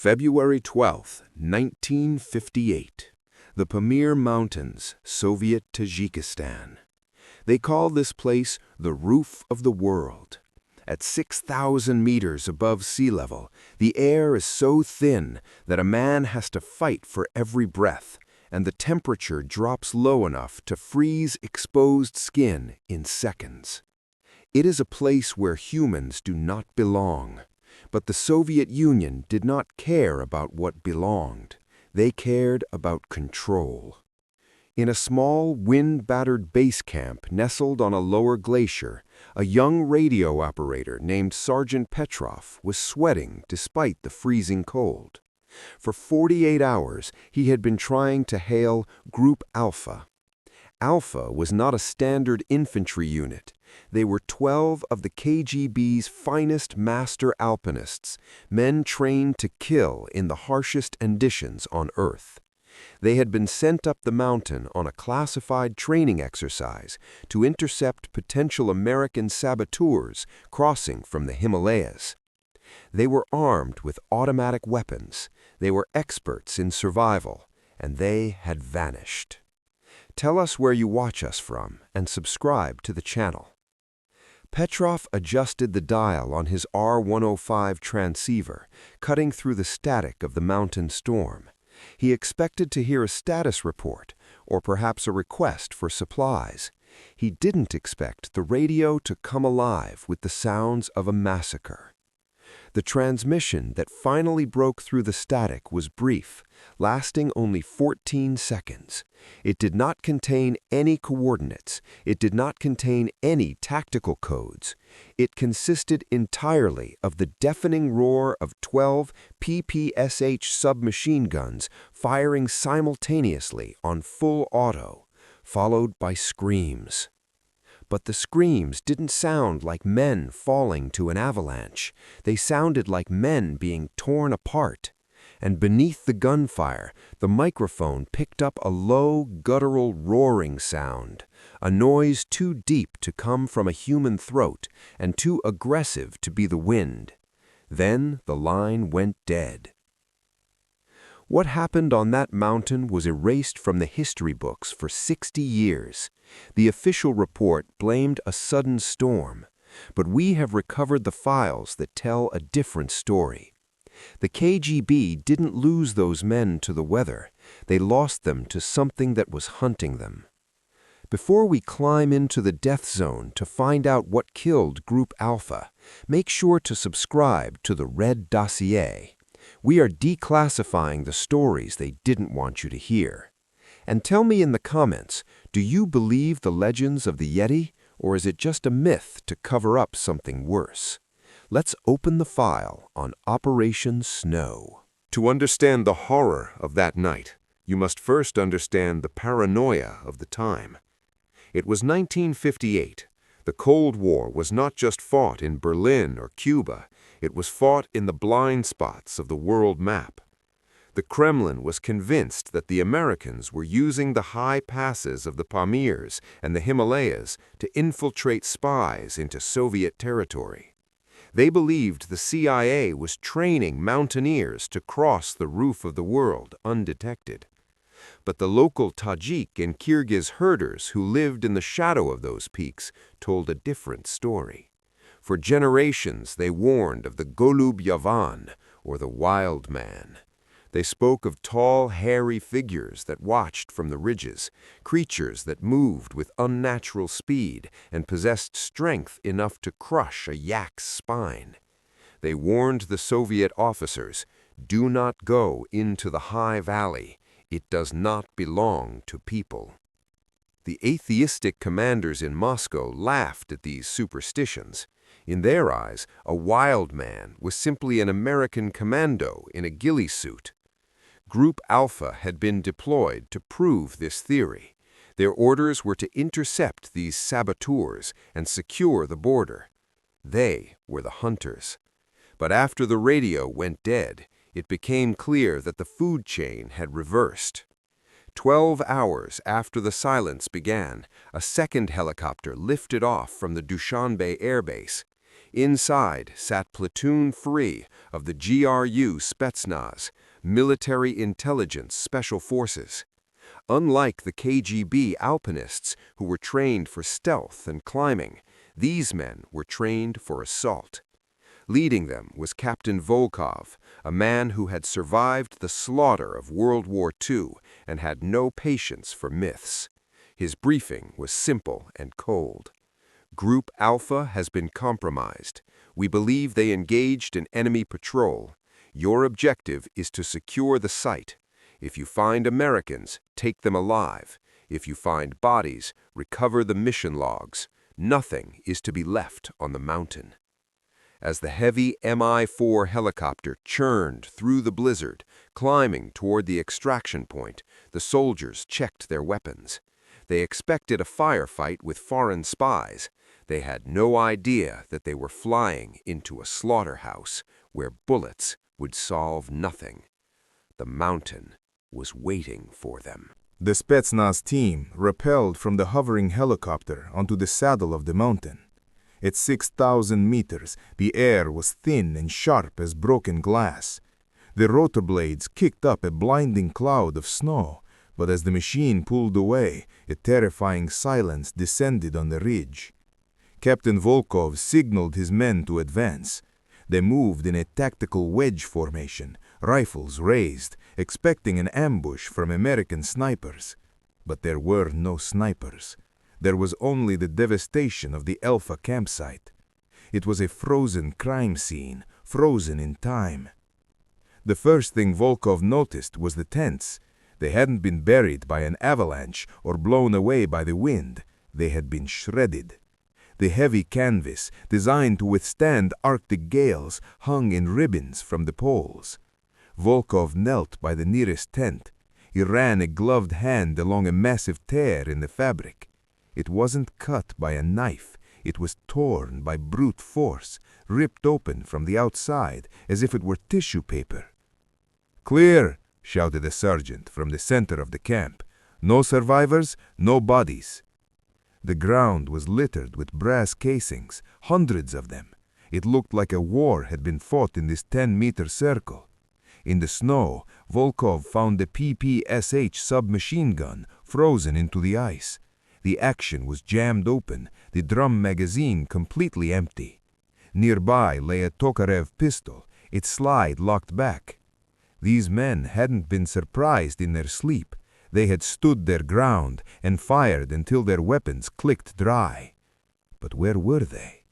February 12, 1958. The Pamir Mountains, Soviet Tajikistan. They call this place the roof of the world. At 6,000 meters above sea level, the air is so thin that a man has to fight for every breath, and the temperature drops low enough to freeze exposed skin in seconds. It is a place where humans do not belong. But the Soviet Union did not care about what belonged. They cared about control. In a small, wind-battered base camp nestled on a lower glacier, a young radio operator named Sergeant Petrov was sweating despite the freezing cold. For 48 hours, he had been trying to hail Group Alpha. Alpha was not a standard infantry unit. They were 12 of the KGB's finest master alpinists, men trained to kill in the harshest conditions on Earth. They had been sent up the mountain on a classified training exercise to intercept potential American saboteurs crossing from the Himalayas. They were armed with automatic weapons, they were experts in survival, and they had vanished. Tell us where you watch us from and subscribe to the channel. Petrov adjusted the dial on his R105 transceiver, cutting through the static of the mountain storm. He expected to hear a status report, or perhaps a request for supplies. He didn't expect the radio to come alive with the sounds of a massacre. The transmission that finally broke through the static was brief, lasting only 14 seconds. It did not contain any coordinates. It did not contain any tactical codes. It consisted entirely of the deafening roar of 12 PPSH submachine guns firing simultaneously on full auto, followed by screams. But the screams didn't sound like men falling to an avalanche. They sounded like men being torn apart. And beneath the gunfire, the microphone picked up a low, guttural roaring sound, a noise too deep to come from a human throat and too aggressive to be the wind. Then the line went dead. What happened on that mountain was erased from the history books for 60 years. The official report blamed a sudden storm, but we have recovered the files that tell a different story. The KGB didn't lose those men to the weather. They lost them to something that was hunting them. Before we climb into the death zone to find out what killed Group Alpha, make sure to subscribe to the Red Dossier. We are declassifying the stories they didn't want you to hear. And tell me in the comments, do you believe the legends of the Yeti, or is it just a myth to cover up something worse? Let's open the file on Operation Snow. To understand the horror of that night, you must first understand the paranoia of the time. It was 1958. The Cold War was not just fought in Berlin or Cuba. It was fought in the blind spots of the world map. The Kremlin was convinced that the Americans were using the high passes of the Pamirs and the Himalayas to infiltrate spies into Soviet territory. They believed the CIA was training mountaineers to cross the roof of the world undetected. But the local Tajik and Kyrgyz herders who lived in the shadow of those peaks told a different story. For generations, they warned of the Golub-Yavan, or the wild man. They spoke of tall, hairy figures that watched from the ridges, creatures that moved with unnatural speed and possessed strength enough to crush a yak's spine. They warned the Soviet officers, "Do not go into the high valley. It does not belong to people." The atheistic commanders in Moscow laughed at these superstitions. In their eyes, a wild man was simply an American commando in a ghillie suit. Group Alpha had been deployed to prove this theory. Their orders were to intercept these saboteurs and secure the border. They were the hunters. But after the radio went dead, it became clear that the food chain had reversed. 12 hours after the silence began, a second helicopter lifted off from the Dushanbe Air Base. Inside sat Platoon 3 of the GRU Spetsnaz, Military Intelligence Special Forces. Unlike the KGB alpinists who were trained for stealth and climbing, these men were trained for assault. Leading them was Captain Volkov, a man who had survived the slaughter of World War II and had no patience for myths. His briefing was simple and cold. Group Alpha has been compromised. We believe they engaged in enemy patrol. Your objective is to secure the site. If you find Americans, take them alive. If you find bodies, recover the mission logs. Nothing is to be left on the mountain. As the heavy Mi-4 helicopter churned through the blizzard, climbing toward the extraction point, the soldiers checked their weapons. They expected a firefight with foreign spies. They had no idea that they were flying into a slaughterhouse where bullets would solve nothing. The mountain was waiting for them. The Spetsnaz team rappelled from the hovering helicopter onto the saddle of the mountain. At 6,000 meters, the air was thin and sharp as broken glass. The rotor blades kicked up a blinding cloud of snow, but as the machine pulled away, a terrifying silence descended on the ridge. Captain Volkov signaled his men to advance. They moved in a tactical wedge formation, rifles raised, expecting an ambush from American snipers. But there were no snipers. There was only the devastation of the Alpha campsite. It was a frozen crime scene, frozen in time. The first thing Volkov noticed was the tents. They hadn't been buried by an avalanche or blown away by the wind. They had been shredded. The heavy canvas, designed to withstand Arctic gales, hung in ribbons from the poles. Volkov knelt by the nearest tent. He ran a gloved hand along a massive tear in the fabric. It wasn't cut by a knife. It was torn by brute force, ripped open from the outside as if it were tissue paper. "Clear!" shouted a sergeant from the center of the camp. "No survivors, no bodies." The ground was littered with brass casings, hundreds of them. It looked like a war had been fought in this 10-meter circle. In the snow, Volkov found a PPSH submachine gun frozen into the ice. The action was jammed open, the drum magazine completely empty. Nearby lay a Tokarev pistol, its slide locked back. These men hadn't been surprised in their sleep. They had stood their ground and fired until their weapons clicked dry. But where were they?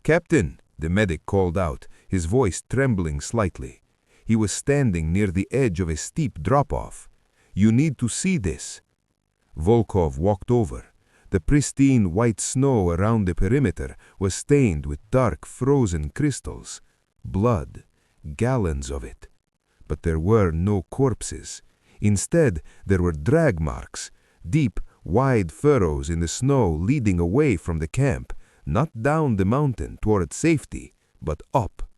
"Captain," the medic called out, his voice trembling slightly. He was standing near the edge of a steep drop-off. "You need to see this." Volkov walked over. The pristine white snow around the perimeter was stained with dark frozen crystals. Blood, gallons of it. But there were no corpses. Instead, there were drag marks, deep, wide furrows in the snow leading away from the camp, not down the mountain toward safety, but up.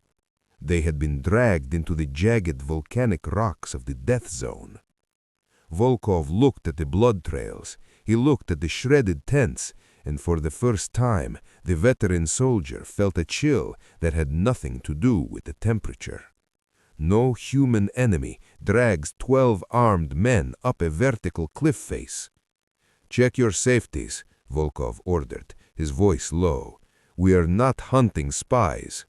They had been dragged into the jagged volcanic rocks of the death zone. Volkov looked at the blood trails. He looked at the shredded tents, and for the first time, the veteran soldier felt a chill that had nothing to do with the temperature. No human enemy drags 12 armed men up a vertical cliff face. "Check your safeties," Volkov ordered, his voice low. "We are not hunting spies."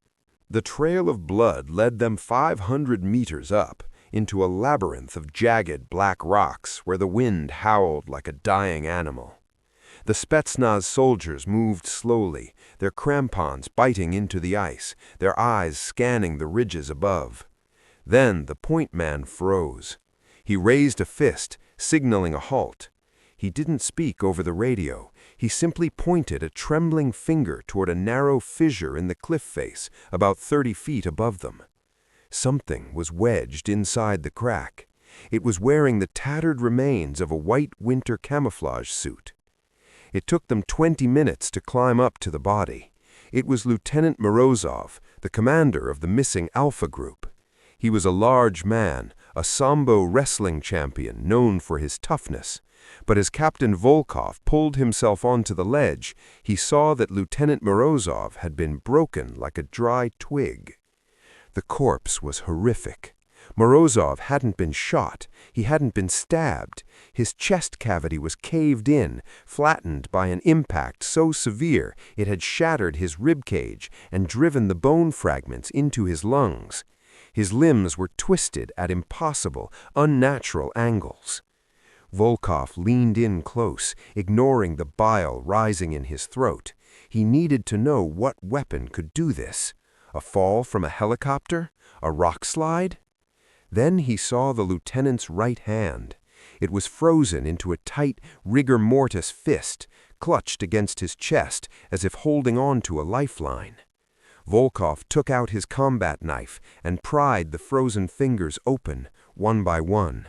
The trail of blood led them 500 meters up into a labyrinth of jagged black rocks where the wind howled like a dying animal. The Spetsnaz soldiers moved slowly, their crampons biting into the ice, their eyes scanning the ridges above. Then the point man froze. He raised a fist, signaling a halt. He didn't speak over the radio. He simply pointed a trembling finger toward a narrow fissure in the cliff face about 30 feet above them. Something was wedged inside the crack. It was wearing the tattered remains of a white winter camouflage suit. It took them 20 minutes to climb up to the body. It was Lieutenant Morozov, the commander of the missing Alpha group. He was a large man, a Sambo wrestling champion known for his toughness. But as Captain Volkov pulled himself onto the ledge, he saw that Lieutenant Morozov had been broken like a dry twig. The corpse was horrific. Morozov hadn't been shot, he hadn't been stabbed. His chest cavity was caved in, flattened by an impact so severe it had shattered his ribcage and driven the bone fragments into his lungs. His limbs were twisted at impossible, unnatural angles. Volkov leaned in close, ignoring the bile rising in his throat. He needed to know what weapon could do this. A fall from a helicopter? A rock slide? Then he saw the lieutenant's right hand. It was frozen into a tight rigor mortis fist, clutched against his chest as if holding on to a lifeline. Volkov took out his combat knife and pried the frozen fingers open, one by one.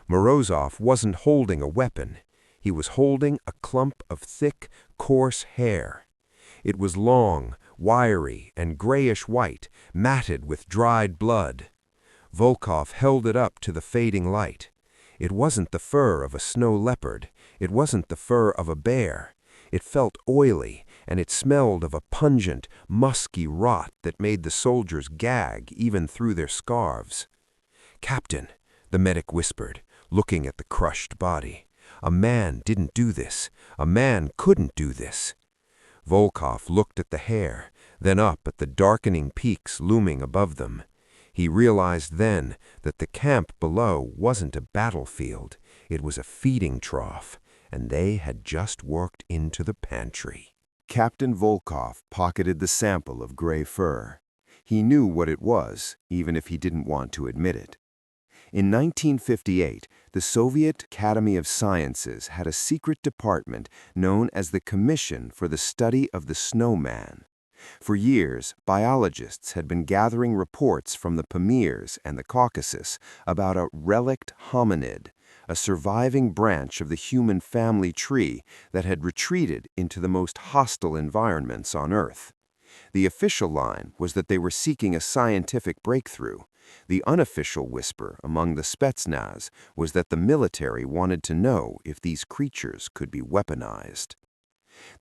Morozov wasn't holding a weapon. He was holding a clump of thick, coarse hair. It was long, wiry, and grayish-white, matted with dried blood. Volkov held it up to the fading light. It wasn't the fur of a snow leopard. It wasn't the fur of a bear. It felt oily, and it smelled of a pungent, musky rot that made the soldiers gag even through their scarves. "Captain," the medic whispered, looking at the crushed body. "A man didn't do this. A man couldn't do this." Volkov looked at the hair, then up at the darkening peaks looming above them. He realized then that the camp below wasn't a battlefield. It was a feeding trough, and they had just walked into the pantry. Captain Volkov pocketed the sample of gray fur. He knew what it was, even if he didn't want to admit it. In 1958, the Soviet Academy of Sciences had a secret department known as the Commission for the Study of the Snowman. For years, biologists had been gathering reports from the Pamirs and the Caucasus about a relict hominid, a surviving branch of the human family tree that had retreated into the most hostile environments on Earth. The official line was that they were seeking a scientific breakthrough. The unofficial whisper among the Spetsnaz was that the military wanted to know if these creatures could be weaponized.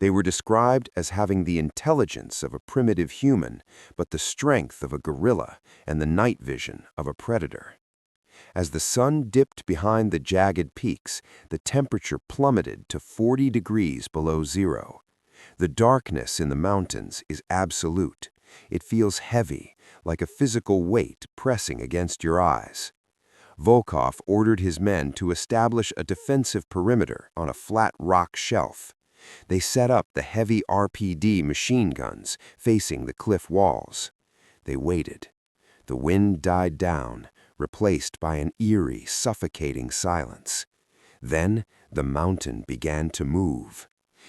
They were described as having the intelligence of a primitive human, but the strength of a gorilla and the night vision of a predator. As the sun dipped behind the jagged peaks, the temperature plummeted to 40 degrees below zero. The darkness in the mountains is absolute. It feels heavy, like a physical weight pressing against your eyes. Volkov ordered his men to establish a defensive perimeter on a flat rock shelf. They set up the heavy RPD machine guns facing the cliff walls. They waited. The wind died down, replaced by an eerie, suffocating silence. Then the mountain began to move.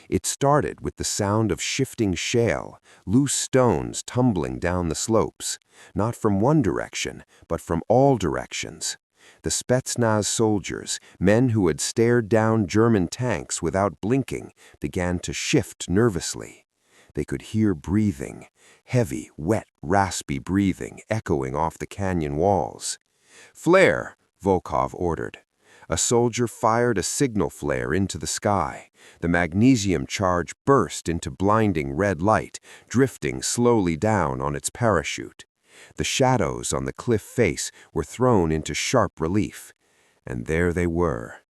It started with the sound of shifting shale, loose stones tumbling down the slopes, not from one direction, but from all directions. The Spetsnaz soldiers, men who had stared down German tanks without blinking, began to shift nervously. They could hear breathing, heavy, wet, raspy breathing echoing off the canyon walls. "Flare!" Volkov ordered. A soldier fired a signal flare into the sky. The magnesium charge burst into blinding red light, drifting slowly down on its parachute. The shadows on the cliff face were thrown into sharp relief. And there they were.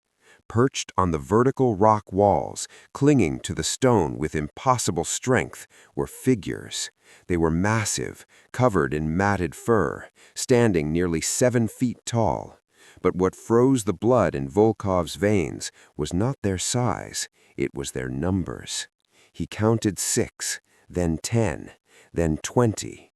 Perched on the vertical rock walls, clinging to the stone with impossible strength, were figures. They were massive, covered in matted fur, standing nearly 7 feet tall. But what froze the blood in Volkov's veins was not their size, it was their numbers. He counted 6, then 10, then 20.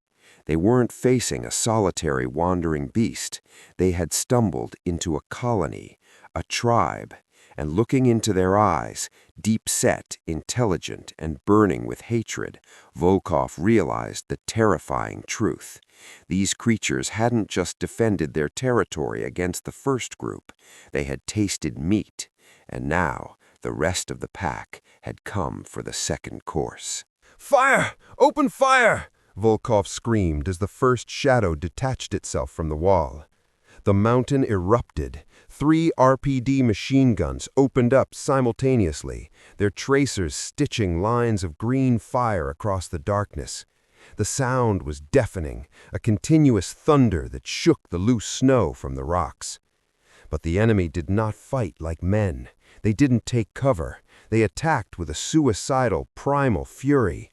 They weren't facing a solitary wandering beast. They had stumbled into a colony, a tribe, and looking into their eyes, deep-set, intelligent, and burning with hatred, Volkov realized the terrifying truth. These creatures hadn't just defended their territory against the first group. They had tasted meat, and now the rest of the pack had come for the second course. "Fire! Open fire!" Volkov screamed as the first shadow detached itself from the wall. The mountain erupted. 3 RPD machine guns opened up simultaneously, their tracers stitching lines of green fire across the darkness. The sound was deafening, a continuous thunder that shook the loose snow from the rocks. But the enemy did not fight like men. They didn't take cover. They attacked with a suicidal, primal fury.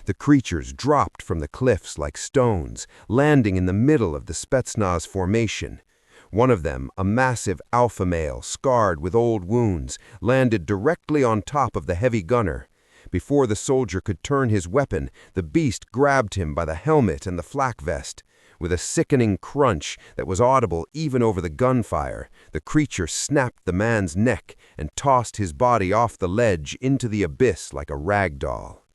The creatures dropped from the cliffs like stones, landing in the middle of the Spetsnaz formation. One of them, a massive alpha male, scarred with old wounds, landed directly on top of the heavy gunner. Before the soldier could turn his weapon, the beast grabbed him by the helmet and the flak vest. With a sickening crunch that was audible even over the gunfire, the creature snapped the man's neck and tossed his body off the ledge into the abyss like a rag doll.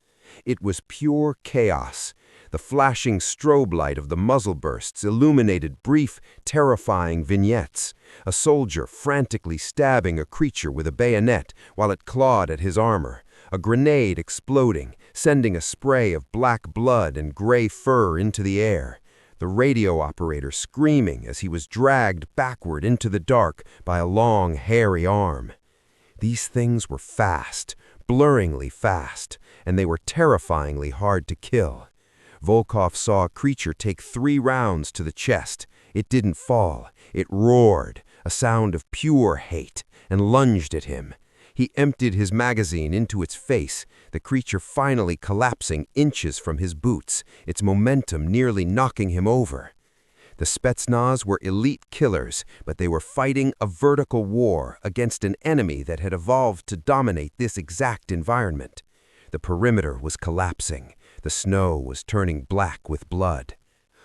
It was pure chaos. The flashing strobe light of the muzzle bursts illuminated brief, terrifying vignettes. A soldier frantically stabbing a creature with a bayonet while it clawed at his armor. A grenade exploding, sending a spray of black blood and gray fur into the air. The radio operator screaming as he was dragged backward into the dark by a long, hairy arm. These things were fast, blurringly fast, and they were terrifyingly hard to kill. Volkov saw a creature take 3 rounds to the chest. It didn't fall. It roared, a sound of pure hate, and lunged at him. He emptied his magazine into its face, the creature finally collapsing inches from his boots, its momentum nearly knocking him over. The Spetsnaz were elite killers, but they were fighting a vertical war against an enemy that had evolved to dominate this exact environment. The perimeter was collapsing. The snow was turning black with blood.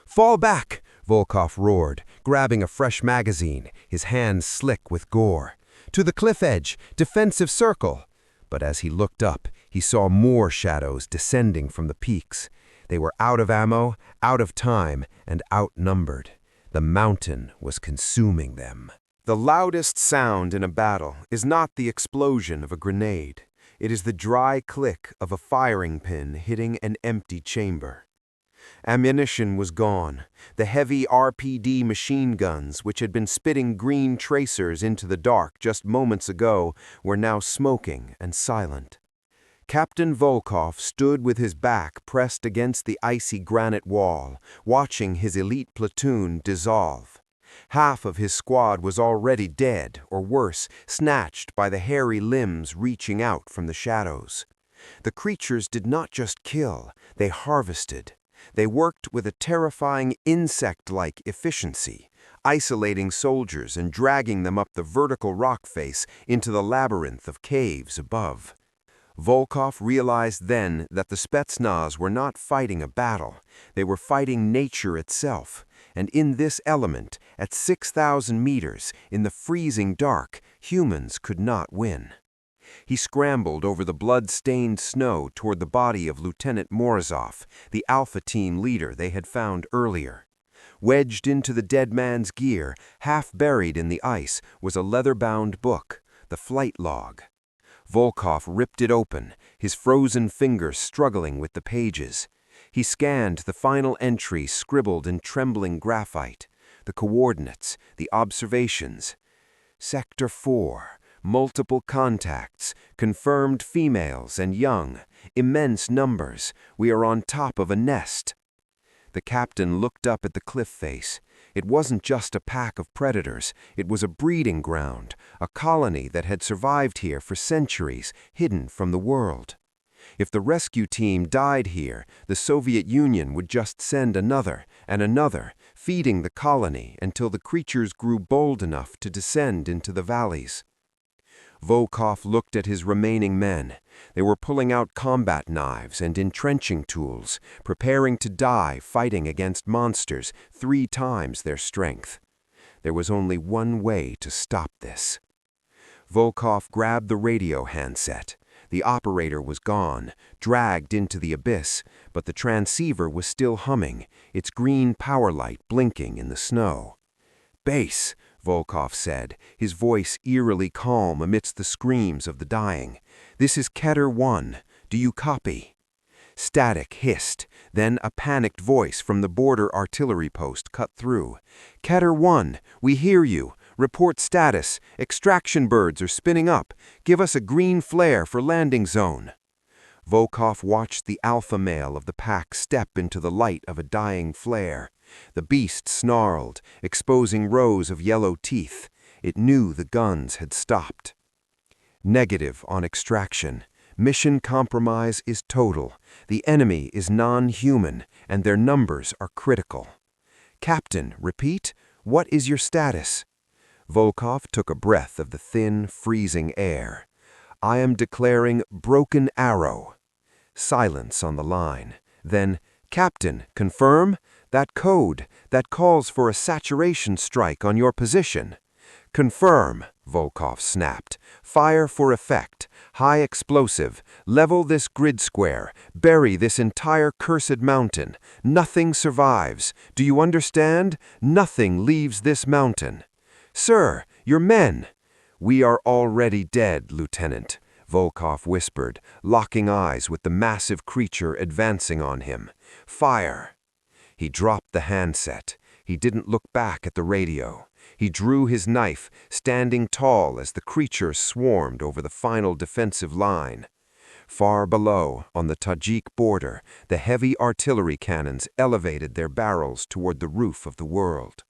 "Fall back!" Volkov roared, grabbing a fresh magazine, his hands slick with gore. "To the cliff edge! Defensive circle!" But as he looked up, he saw more shadows descending from the peaks. They were out of ammo, out of time, and outnumbered. The mountain was consuming them. The loudest sound in a battle is not the explosion of a grenade. It is the dry click of a firing pin hitting an empty chamber. Ammunition was gone. The heavy RPD machine guns, which had been spitting green tracers into the dark just moments ago, were now smoking and silent. Captain Volkov stood with his back pressed against the icy granite wall, watching his elite platoon dissolve. Half of his squad was already dead, or worse, snatched by the hairy limbs reaching out from the shadows. The creatures did not just kill, they harvested. They worked with a terrifying insect-like efficiency, isolating soldiers and dragging them up the vertical rock face into the labyrinth of caves above. Volkov realized then that the Spetsnaz were not fighting a battle, they were fighting nature itself, and in this element, at 6,000 meters, in the freezing dark, humans could not win. He scrambled over the blood-stained snow toward the body of Lieutenant Morozov, the Alpha Team leader they had found earlier. Wedged into the dead man's gear, half buried in the ice, was a leather-bound book, the flight log. Volkov ripped it open, his frozen fingers struggling with the pages. He scanned the final entry scribbled in trembling graphite, the coordinates, the observations. Sector 4. Multiple contacts, confirmed females and young, immense numbers. We are on top of a nest. The captain looked up at the cliff face. It wasn't just a pack of predators, it was a breeding ground, a colony that had survived here for centuries, hidden from the world. If the rescue team died here, the Soviet Union would just send another and another, feeding the colony until the creatures grew bold enough to descend into the valleys. Volkov looked at his remaining men. They were pulling out combat knives and entrenching tools, preparing to die fighting against monsters 3 times their strength. There was only one way to stop this. Volkov grabbed the radio handset. The operator was gone, dragged into the abyss, but the transceiver was still humming, its green power light blinking in the snow. "Base," Volkov said, his voice eerily calm amidst the screams of the dying. "This is Keter 1. Do you copy?" Static hissed, then a panicked voice from the border artillery post cut through. Keter 1, we hear you. Report status. Extraction birds are spinning up. Give us a green flare for landing zone. Volkov watched the alpha male of the pack step into the light of a dying flare. The beast snarled, exposing rows of yellow teeth. It knew the guns had stopped. Negative on extraction. Mission compromise is total. The enemy is non-human, and their numbers are critical. Captain, repeat, what is your status? Volkov took a breath of the thin, freezing air. I am declaring broken arrow. Silence on the line. Then, Captain, confirm? That code, that calls for a saturation strike on your position. Confirm, Volkov snapped. Fire for effect. High explosive. Level this grid square. Bury this entire cursed mountain. Nothing survives. Do you understand? Nothing leaves this mountain. Sir, your men. We are already dead, Lieutenant, Volkov whispered, locking eyes with the massive creature advancing on him. Fire. He dropped the handset. He didn't look back at the radio. He drew his knife, standing tall as the creature swarmed over the final defensive line. Far below, on the Tajik border, the heavy artillery cannons elevated their barrels toward the roof of the world.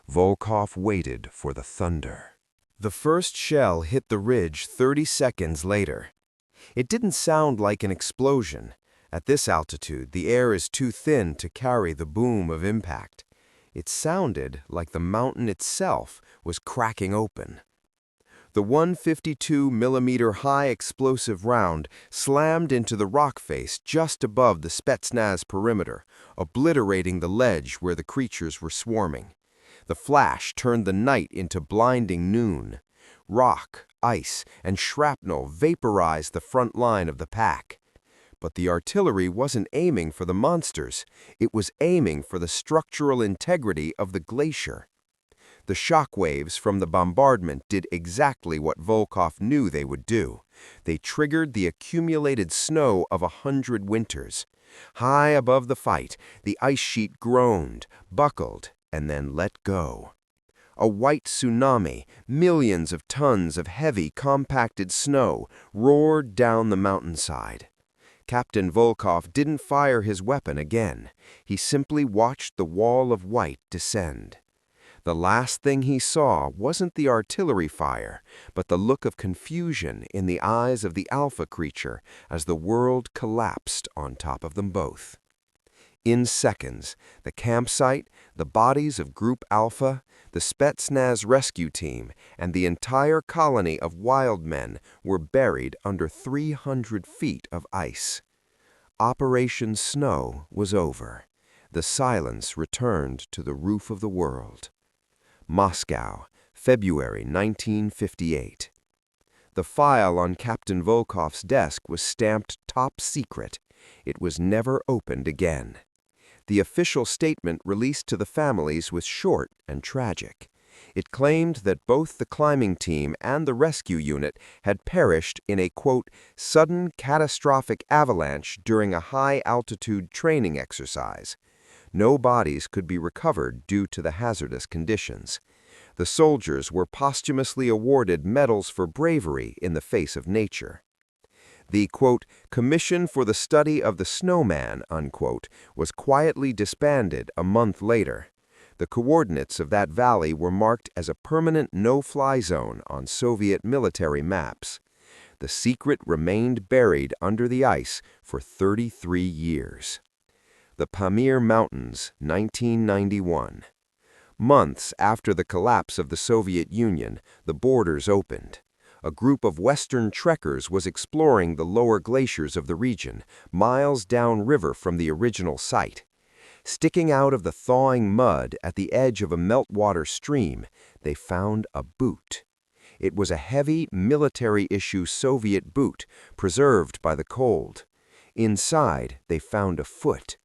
Volkov waited for the thunder. The first shell hit the ridge 30 seconds later. It didn't sound like an explosion. At this altitude, the air is too thin to carry the boom of impact. It sounded like the mountain itself was cracking open. The 152mm high explosive round slammed into the rock face just above the Spetsnaz perimeter, obliterating the ledge where the creatures were swarming. The flash turned the night into blinding noon. Rock, ice, and shrapnel vaporized the front line of the pack. But the artillery wasn't aiming for the monsters. It was aiming for the structural integrity of the glacier. The shock waves from the bombardment did exactly what Volkov knew they would do. They triggered the accumulated snow of 100 winters. High above the fight, the ice sheet groaned, buckled, and then let go. A white tsunami, millions of tons of heavy, compacted snow, roared down the mountainside. Captain Volkov didn't fire his weapon again. He simply watched the wall of white descend. The last thing he saw wasn't the artillery fire, but the look of confusion in the eyes of the alpha creature as the world collapsed on top of them both. In seconds, the campsite, the bodies of Group Alpha, the Spetsnaz rescue team, and the entire colony of wild men were buried under 300 feet of ice. Operation Snow was over. The silence returned to the roof of the world. Moscow, February 1958. The file on Captain Volkov's desk was stamped top secret. It was never opened again. The official statement released to the families was short and tragic. It claimed that both the climbing team and the rescue unit had perished in a, quote, sudden catastrophic avalanche during a high-altitude training exercise. No bodies could be recovered due to the hazardous conditions. The soldiers were posthumously awarded medals for bravery in the face of nature. The, quote, Commission for the Study of the Snowman, unquote, was quietly disbanded a month later. The coordinates of that valley were marked as a permanent no-fly zone on Soviet military maps. The secret remained buried under the ice for 33 years. The Pamir Mountains, 1991. Months after the collapse of the Soviet Union, the borders opened. A group of Western trekkers was exploring the lower glaciers of the region, miles downriver from the original site. Sticking out of the thawing mud at the edge of a meltwater stream, they found a boot. It was a heavy, military-issue Soviet boot, preserved by the cold. Inside, they found a foot.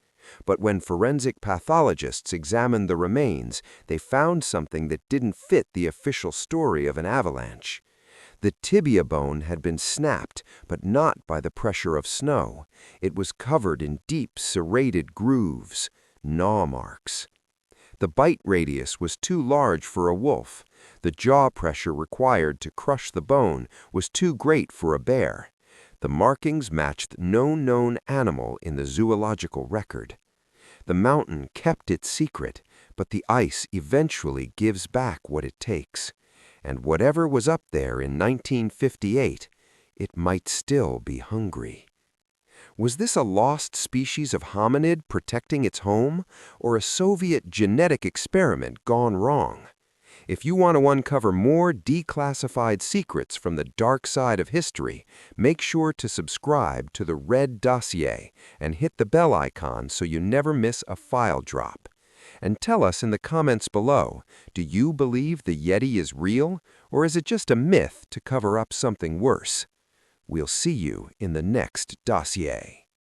But when forensic pathologists examined the remains, they found something that didn't fit the official story of an avalanche. The tibia bone had been snapped, but not by the pressure of snow. It was covered in deep, serrated grooves, gnaw marks. The bite radius was too large for a wolf. The jaw pressure required to crush the bone was too great for a bear. The markings matched no known animal in the zoological record. The mountain kept its secret, but the ice eventually gives back what it takes. And whatever was up there in 1958, it might still be hungry. Was this a lost species of hominid protecting its home, or a Soviet genetic experiment gone wrong? If you want to uncover more declassified secrets from the dark side of history, make sure to subscribe to the Red Dossier and hit the bell icon so you never miss a file drop. And tell us in the comments below, do you believe the Yeti is real, or is it just a myth to cover up something worse? We'll see you in the next dossier.